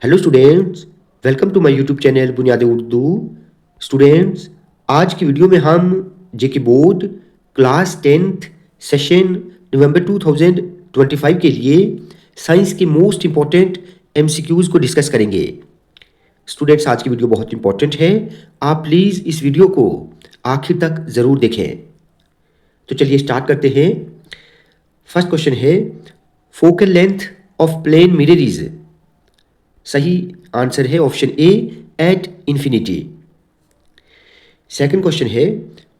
Hello students, welcome to my YouTube channel Buniyadi Urdu. Students, आज की video में हम JK board class 10th session नवंबर 2025 के लिए साइंस के मोस्ट इंपॉर्टेंट एमसीक्यूज को डिस्कस करेंगे। स्टूडेंट्स, आज की वीडियो बहुत इंपॉर्टेंट है, आप प्लीज़ इस वीडियो को आखिर तक ज़रूर देखें। तो चलिए स्टार्ट करते हैं। फर्स्ट क्वेश्चन है, focal length of plane mirror is. सही आंसर है option A, at infinity. Second question है,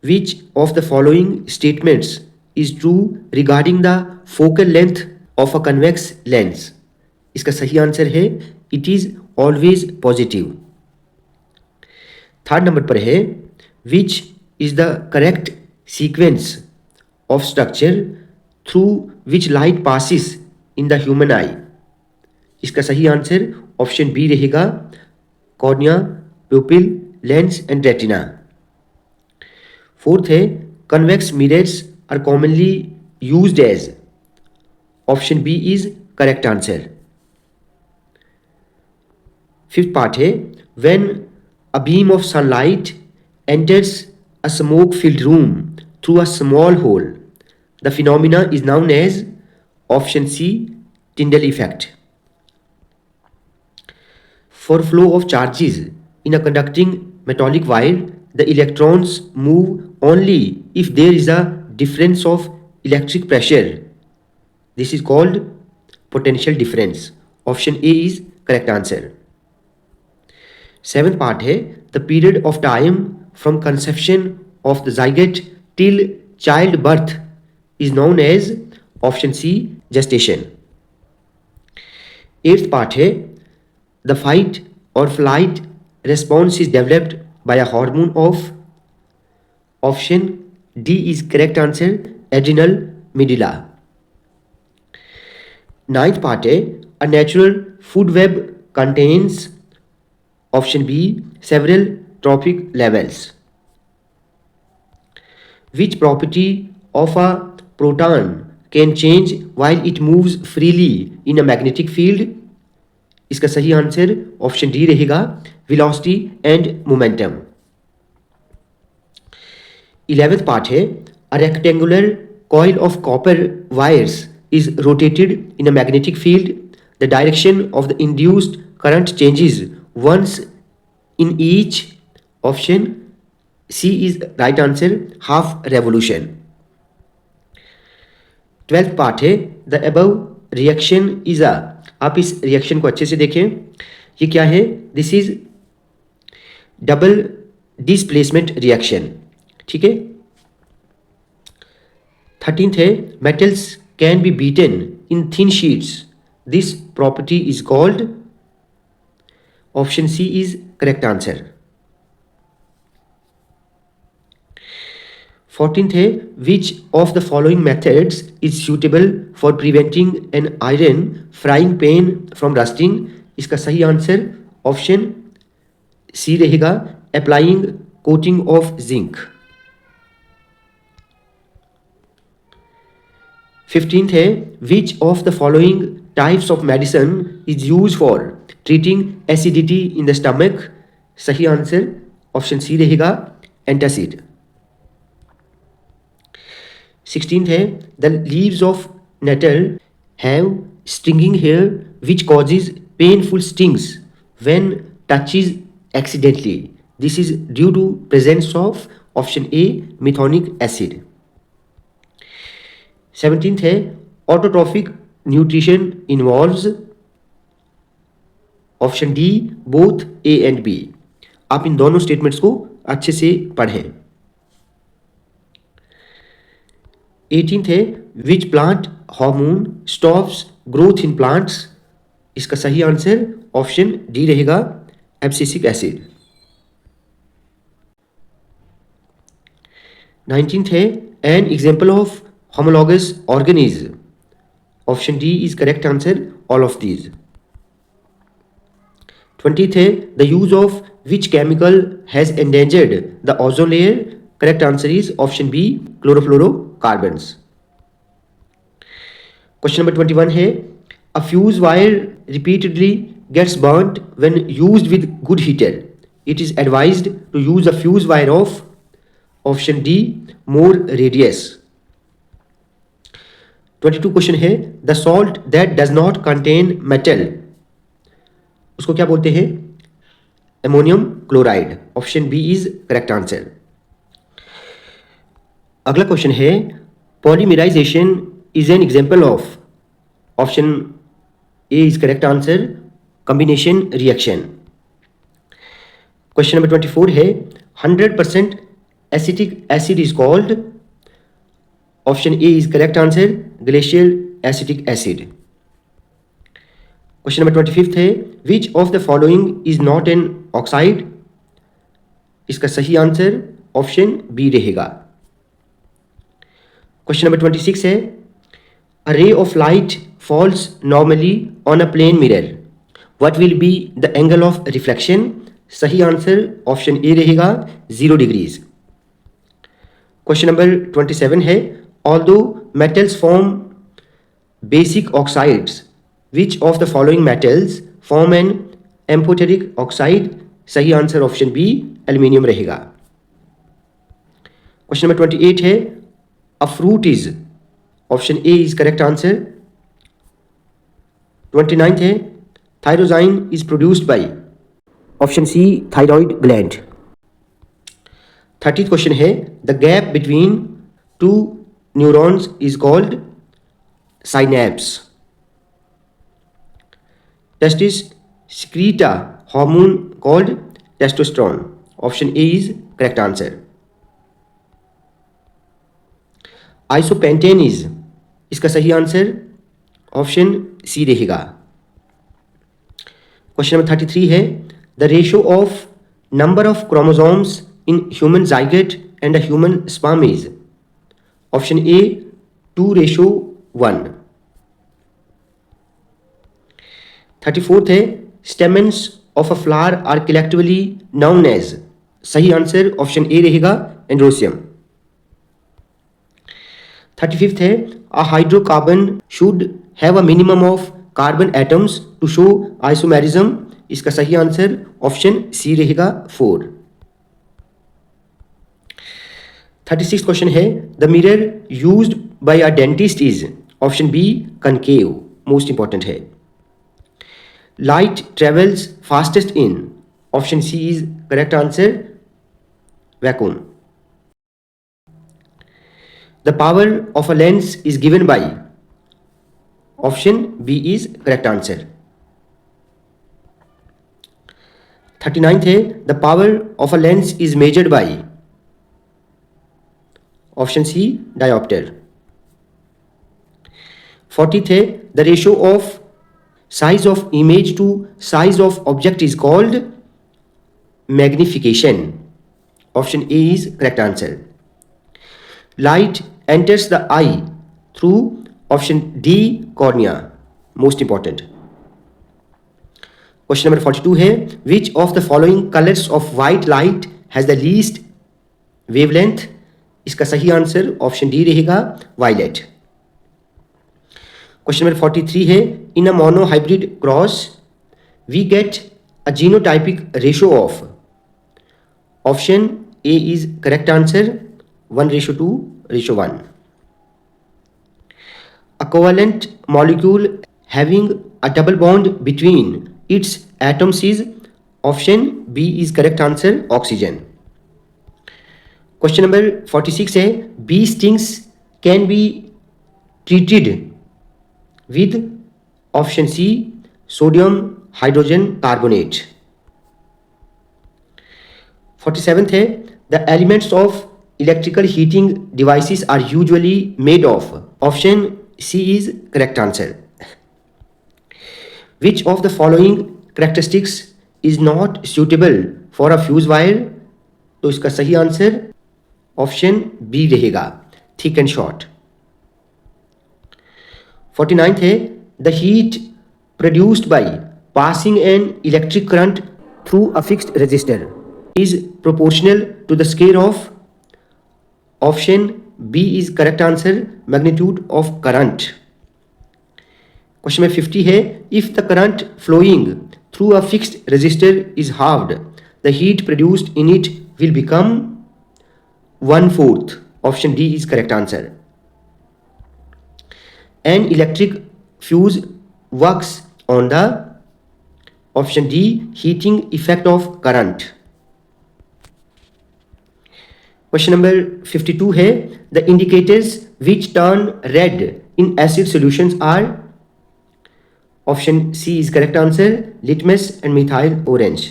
which of the following statements is true regarding the focal length of a convex lens. इसका सही answer है it is always positive. Third number पर है, which is the correct sequence of structure through which light passes in the human eye. इसका सही answer option B रहेगा, cornea, pupil, lens and retina. Fourth है, convex mirrors are commonly used as. Option B is correct answer. Fifth part है, when a beam of sunlight enters a smoke filled room through a small hole, the phenomena is known as. Option C, Tyndall effect. For flow of charges in a conducting metallic wire, the electrons move only if there is a difference of electric pressure. This is called potential difference. Option A is correct answer. Seventh part है, the period of time from conception of the zygote till childbirth is known as. Option C, gestation. Eighth part है, the fight or flight response is developed by a hormone of. Option D is correct answer, adrenal medulla. Ninth part है, a natural food web contains. Option B, several trophic levels. Which property of a proton can change while it moves freely in a magnetic field? इसका सही answer option D रहेगा, velocity and momentum. 11th part है, a rectangular coil of copper wires is rotated in a magnetic field, the direction of the induced current changes once in each. Option C is right answer, half revolution. 12th part है, the above reaction is a. आप इस reaction को अच्छे से देखें, ये क्या है? This is double displacement reaction. ठीक है। 13th है, metals can be beaten in thin sheets, this property is called. Option C is correct answer. 14th है, which of the following methods is suitable for preventing an iron frying pan from rusting. इसका सही answer option C रहेगा, applying coating of zinc. 15th है, which of the following types of medicine is use for treating acidity in the stomach. सही answer option C रहेगा, antacid. 16th है, the leaves of nettle have stinging hair which causes painful stings when touches accidentally. This is due to presence of. Option A, methonic acid. 17th है, autotrophic nutrition involves. Option D, both A and B. आप इन दोनों statements को अच्छे से पढ़ें। 18th है, which plant hormone stops growth in plants. इसका सही आंसर ऑप्शन डी रहेगा, एब्सिसिक एसिड। 19th है, an example of homologous organ is. Option D is correct answer, all of these. 20th है, the use of which chemical has endangered the ozone layer. Correct answer is option B, chlorofluorocarbons. Question number 21 है, a fuse wire repeatedly gets burnt when used with good heater. It is advised to use a fuse wire of option D, more radius. 22 question है, the salt that does not contain metal, उसको क्या बोलते हैं? Ammonium chloride. Option B is correct answer. अगला question है, polymerisation is an example of, option A is correct answer, combination reaction. Question number 24 है, 100% acetic acid is called, option A is correct answer, glacial acetic acid. Question number 25 है, which of the following is not an oxide, इसका सही answer option B रहेगा. Question number 26 है, a ray of light falls normally on a plane mirror, what will be the angle of reflection, सही answer option A रहेगा 0 degrees. Question number 27 है, although metals form basic oxides, which of the following metals form an amphoteric oxide, सही answer option B aluminium रहेगा. Question number 28 है, a fruit is, option A is correct answer. 29 है, thyroxine is produced by, option C thyroid gland. 30th question है, the gap between two neurons is called synapse. Testis secrete a hormone called testosterone. Option A is correct answer. Isopentane is, इसका सही answer option C रहेगा. Question number 33 है, the ratio of number of chromosomes in human zygote and a human sperm is, option A 2:1. 34th है, stamens of a flower are collectively known as, सही answer option A रहेगा androecium. 35th है, a hydrocarbon should have a minimum of carbon atoms to show isomerism, इसका सही answer option C रहेगा 4. 36th question है, the mirror used by a dentist is, option B concave, most important है. Light travels fastest in, option C is correct answer, vacuum. The power of a lens is given by, option B is correct answer. 39th है, the power of a lens is measured by, option C dioptre. 40th है, the ratio of size of image to size of object is called magnification, option A is correct answer. Light enters the eye through, option D cornea, most important. Question number 42 है, which of the following colours of white light has the least wavelength, इसका सही answer option D रहेगा violet. Question number 43 है, in a monohybrid cross we get a genotypic ratio of, option A is correct answer 1:2:1. A covalent molecule having a double bond between its atoms is, option B is correct answer, oxygen. Question number 46 है, bee stings can be treated with, option C sodium hydrogen carbonate. 47th है, the elements of electrical heating devices are usually made of, option C is correct answer. Which of the following characteristics is not suitable for a fuse wire, तो इसका सही answer option B रहेगा, thick and short. 49th है, the heat produced by passing an electric current through a fixed resistor is proportional to the square of, option B is correct answer, magnitude of current. Question में 50 है, if the current flowing through a fixed resistor is halved, the heat produced in it will become 1/4. Option D is correct answer. An electric fuse works on the option D heating effect of current. Question number 52 है the indicators which turn red in acid solutions are option C is correct answer litmus and methyl orange.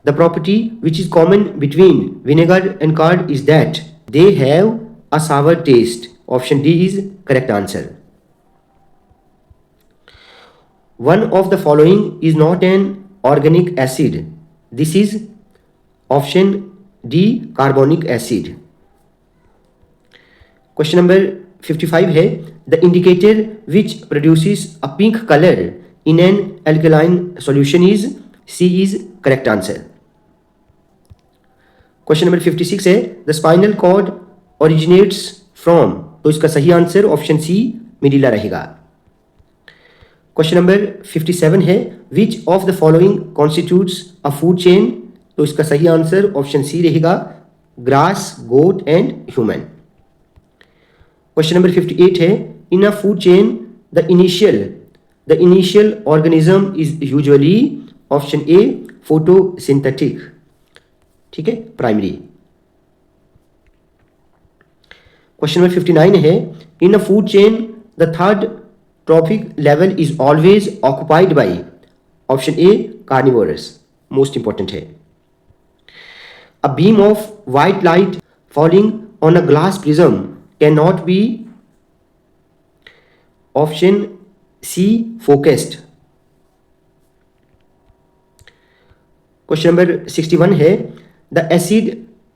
The property which is common between vinegar and curd is that they have a sour taste. Option D is correct answer. One of the following is not an organic acid. This is option D carbonic acid. Question number 55 है the indicator which produces a pink color in an alkaline solution is C is correct answer. Question number 56 है the spinal cord originates from, तो इसका सही answer option सी मिडिला रहेगा. Question number 57 है which of the following constitutes a food chain, तो इसका सही answer option C रहेगा grass, goat and human. Question number 58 है in a food chain the initial organism is usually option A photosynthetic. ठीक है, primary. Question number 59 है in a food chain the third trophic level is always occupied by option A carnivorous. Most important है. A beam of white light falling on a glass prism can not be option C focused. Question number 61 है the acid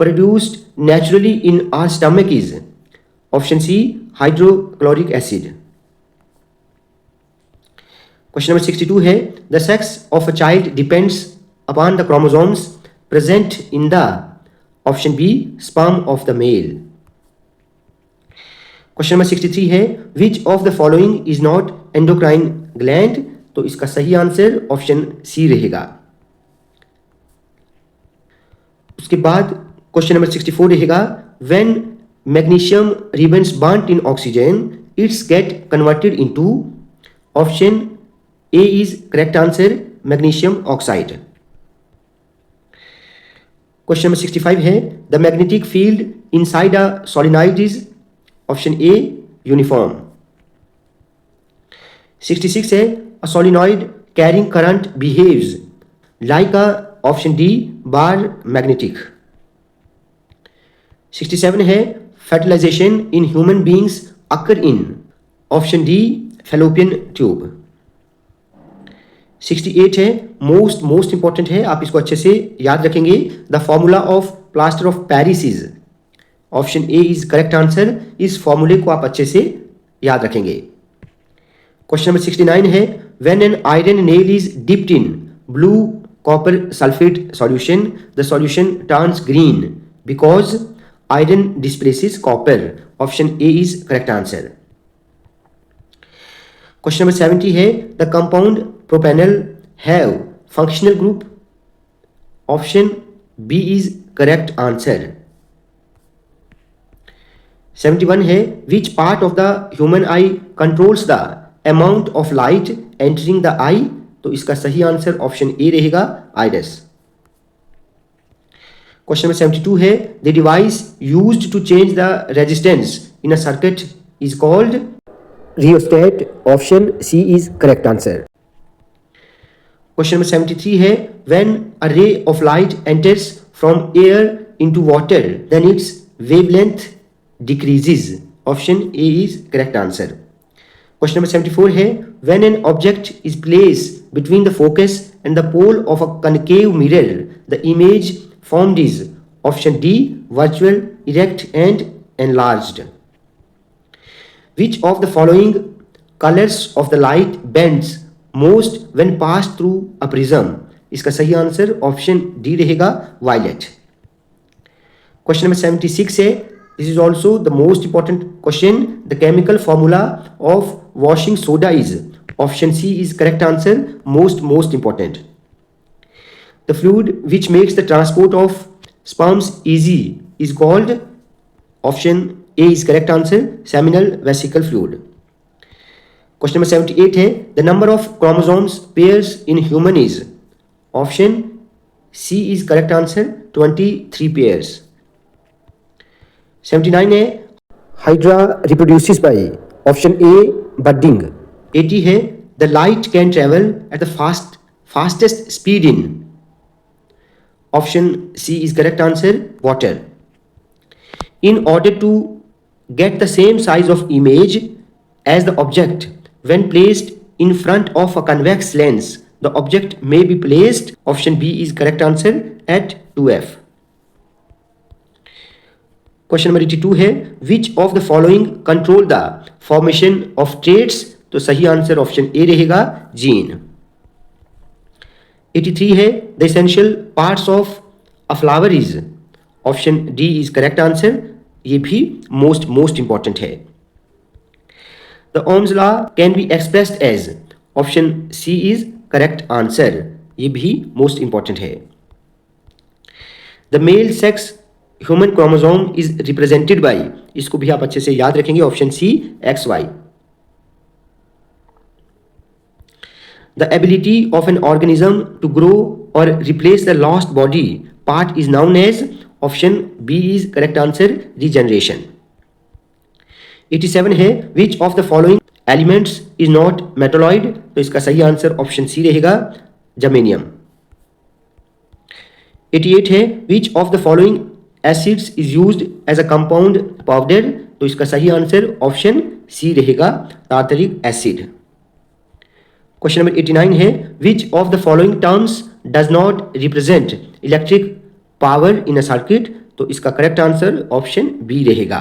produced naturally in our stomach is option C hydrochloric acid. Question number 62 है the sex of a child depends upon the chromosomes present in the option B sperm of the male. Question number 63 है which of the following is not endocrine gland, तो इसका सही answer option C रहेगा. उसके बाद question number 64 रहेगा when magnesium ribbons burnt in oxygen it's get converted into option A is correct answer magnesium oxide. Question number 65 है the magnetic field inside a solenoid is option A uniform. 66 है a solenoid carrying current behaves like a option D bar magnetic. 67 है fertilisation in human beings occur in option D Fallopian tube. 68 है most important है, आप इसको अच्छे से याद रखेंगे. The formula of plaster of Paris is option A is correct answer. इस फॉर्मूले को आप अच्छे से याद रखेंगे. क्वेश्चन नंबर 69 है when an iron nail is dipped in blue copper sulfate solution the solution turns green because iron displaces copper. Option A is correct answer. Question number 70 है the compound propanol have functional group. Option B is correct answer. 71 है which part of the human eye controls the amount of light entering the eye, तो इसका सही answer option A रहेगा iris. Question number 72 है the device used to change the resistance in a circuit is called rheostat. Option C is correct answer. Question number 73 है when a ray of light enters from air into water then its wavelength decreases. Option A is correct answer. Question number 74 है when an object is placed between the focus and the pole of a concave mirror the image formed is option D virtual, erect and enlarged. Which of the following colors of the light bends most when passed through a prism? इसका सही answer option D रहेगा violet. Question number 76 है this is also the most important question. The chemical formula of washing soda is Option C is correct answer. Most important. The fluid which makes the transport of sperms easy is called, option A is correct answer, seminal vesicle fluid. Question number 78 है, the number of chromosomes pairs in human is, option C is correct answer, 23 pairs. 79 है, Hydra reproduces by, option A budding. 80 है, the light can travel at the fastest speed in, option C is correct answer, water. In order to get the same size of image as the object when placed in front of a convex lens, the object may be placed, option B is correct answer, at 2f. Question number 82 है, which of the following control the formation of traits? तो सही answer option A रहेगा, gene. 83 है, the essential parts of a flower is, option D is correct answer. ये भी most important है. The Ohm's law can be expressed as, option C is correct answer. ये भी most important है. The male sex human chromosome is represented by, इसको भी आप अच्छे से याद रखेंगे, option C XY. The ability of an organism to grow or replace the lost body part is known as, option B is correct answer, regeneration. 87 है, which of the following elements is not metalloid? तो इसका सही answer option C रहेगा, germanium. 88 है, which of the following acids is used as a compound powder? तो इसका सही answer option C रहेगा, टार्टरिक एसिड. क्वेश्चन नंबर 89 है, which of the following terms does not represent electric power in a circuit? तो इसका correct answer option B रहेगा.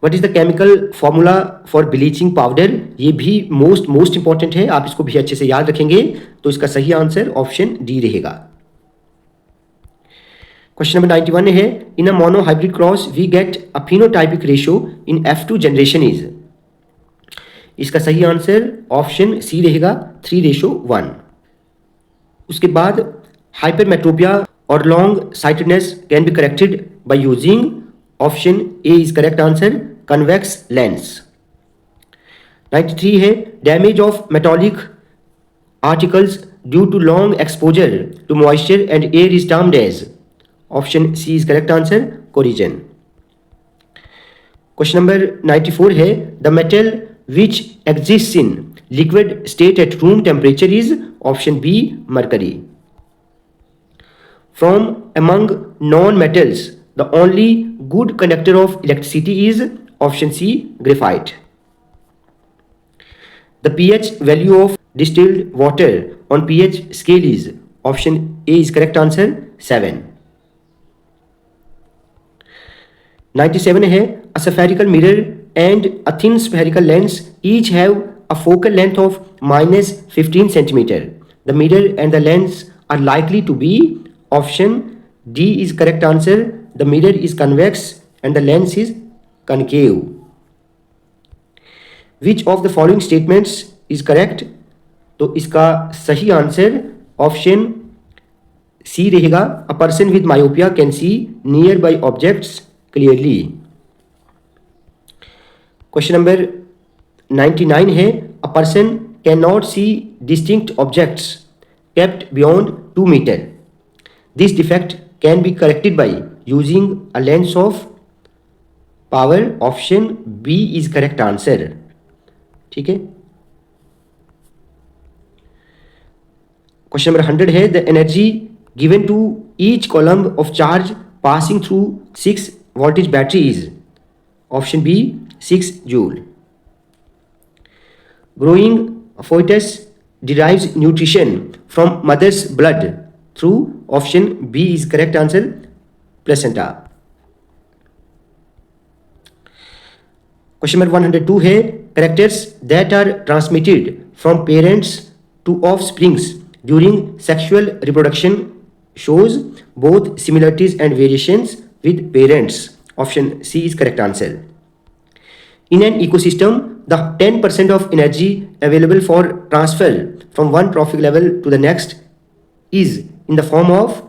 What is the chemical formula for bleaching powder? ये भी most important है, आप इसको भी अच्छे से याद रखेंगे. तो इसका सही आंसर ऑप्शन डी रहेगा. क्वेश्चन नंबर 91 है, in a monohybrid cross we get a phenotypic ratio in F2 generation is, इसका सही आंसर ऑप्शन सी रहेगा, 3:1. उसके बाद हाइपरमेट्रोपिया और long sightedness can be corrected by using, option A is correct answer, convex lens. 93 है, damage of metallic articles due to long exposure to moisture and air is termed as, option C is correct answer, corrosion. Question number 94 है, the metal which exists in liquid state at room temperature is, option B mercury. From among non-metals the only good conductor of electricity is, option C graphite. The pH value of distilled water on pH scale is, option A is correct answer, 7. 97 है, a spherical mirror and a thin spherical lens each have a focal length of -15 centimeter. The mirror and the lens are likely to be, option D is correct answer, the mirror is convex and the lens is concave. Which of the following statements is correct? तो इसका सही answer option C रहेगा, a person with myopia can see nearby objects clearly. Question number 99 है, a person can not see distinct objects kept beyond 2 metre. This defect can be corrected by using a lens of power, option B is correct answer. ठीक है. Question number 100 है, the energy given to each coulomb of charge passing through 6 voltage battery is, option B 6 joule. Growing fetus derives nutrition from mother's blood through, option B is correct answer, placenta. Question number 102 है, characters that are transmitted from parents to offsprings during sexual reproduction shows both similarities and variations with parents, option C is correct answer. In an ecosystem, the 10% of energy available for transfer from one trophic level to the next is in the form of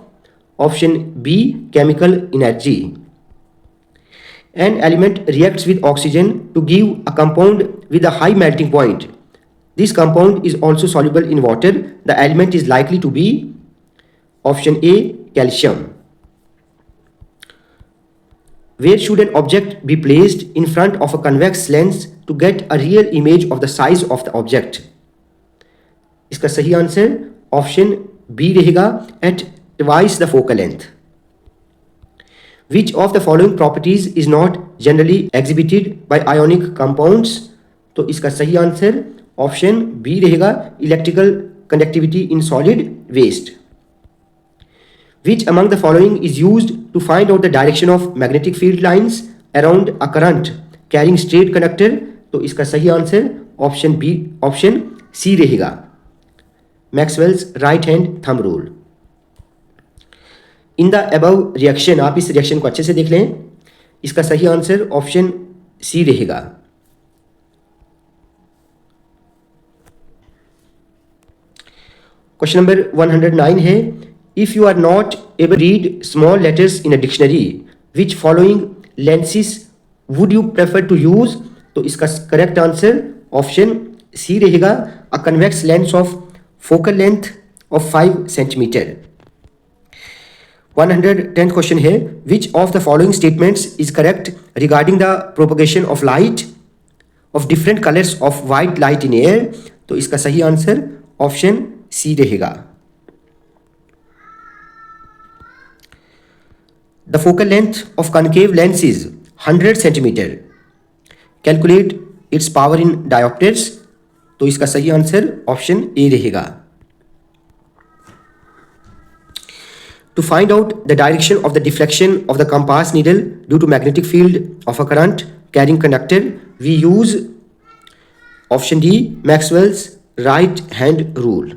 option B chemical energy. An element reacts with oxygen to give a compound with a high melting point. This compound is also soluble in water. The element is likely to be option A calcium. Where should an object be placed in front of a convex lens to get a real image of the size of the object? इसका सही answer option B रहेगा, at twice the focal length. Which of the following properties is not generally exhibited by ionic compounds? तो इसका सही answer option B रहेगा, electrical conductivity in solid waste. Which among the following is used to find out the direction of magnetic field lines around a current carrying straight conductor? तो इसका सही answer option B, option C रहेगा, Maxwell's right hand thumb rule. In the above reaction, आप इस reaction को अच्छे से देख लें, इसका सही आंसर ऑप्शन सी रहेगा. क्वेश्चन नंबर 109 है, if you are not able to read small letters in a dictionary, which following lenses would you prefer to use? तो इसका करेक्ट आंसर ऑप्शन सी रहेगा, a convex lens of focal length of 5 centimeter. 110th question है, which of the following statements is correct regarding the propagation of light of different colors of white light in air? तो इसका सही answer option C रहेगा. The focal length of concave lens is 100 centimeter. Calculate its power in diopters. तो इसका सही answer option A रहेगा. To find out the direction of the deflection of the compass needle due to magnetic field of a current carrying conductor, we use option D Maxwell's right hand rule.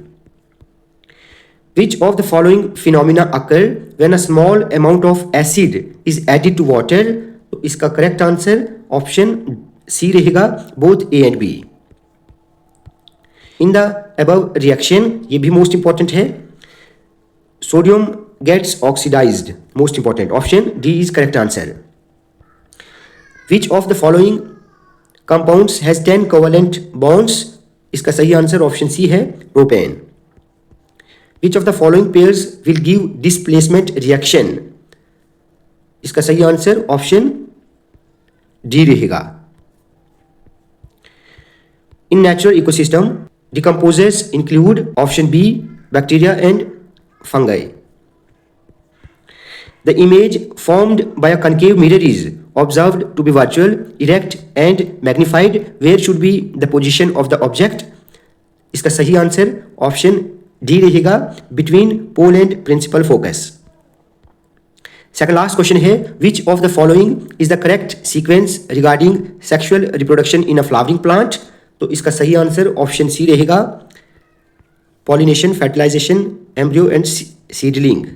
Which of the following phenomena occur when a small amount of acid is added to water? तो इसका correct answer option C रहेगा, both A and B. In the above reaction, ये भी most important है, sodium gets oxidised, most important, option D is correct answer. Which of the following compounds has 10 covalent bonds? इसका सही answer option C है, propane. Which of the following pairs will give displacement reaction? इसका सही answer option D रहेगा. In natural ecosystem, decomposers include option B bacteria and fungi. The image formed by a concave mirror is observed to be virtual, erect and magnified. Where should be the position of the object? इसका सही answer option D रहेगा, between pole and principal focus. Second last question है, which of the following is the correct sequence regarding sexual reproduction in a flowering plant? तो इसका सही answer option C रहेगा, pollination, fertilisation, embryo and seedling.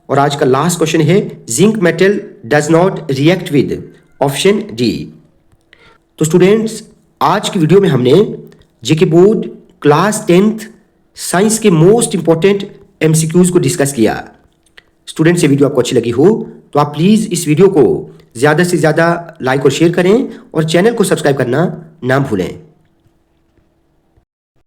और आज का last question है, zinc metal does not react with, option D. तो students, आज की वीडियो में हमने JK board class 10th science के मोस्ट इंपॉर्टेंट एमसीक्यूज को डिस्कस किया. स्टूडेंट्स, ये वीडियो आपको अच्छी लगी हो तो आप प्लीज़ इस वीडियो को ज़्यादा से ज़्यादा लाइक और शेयर करें और चैनल को सब्सक्राइब करना ना भूलें.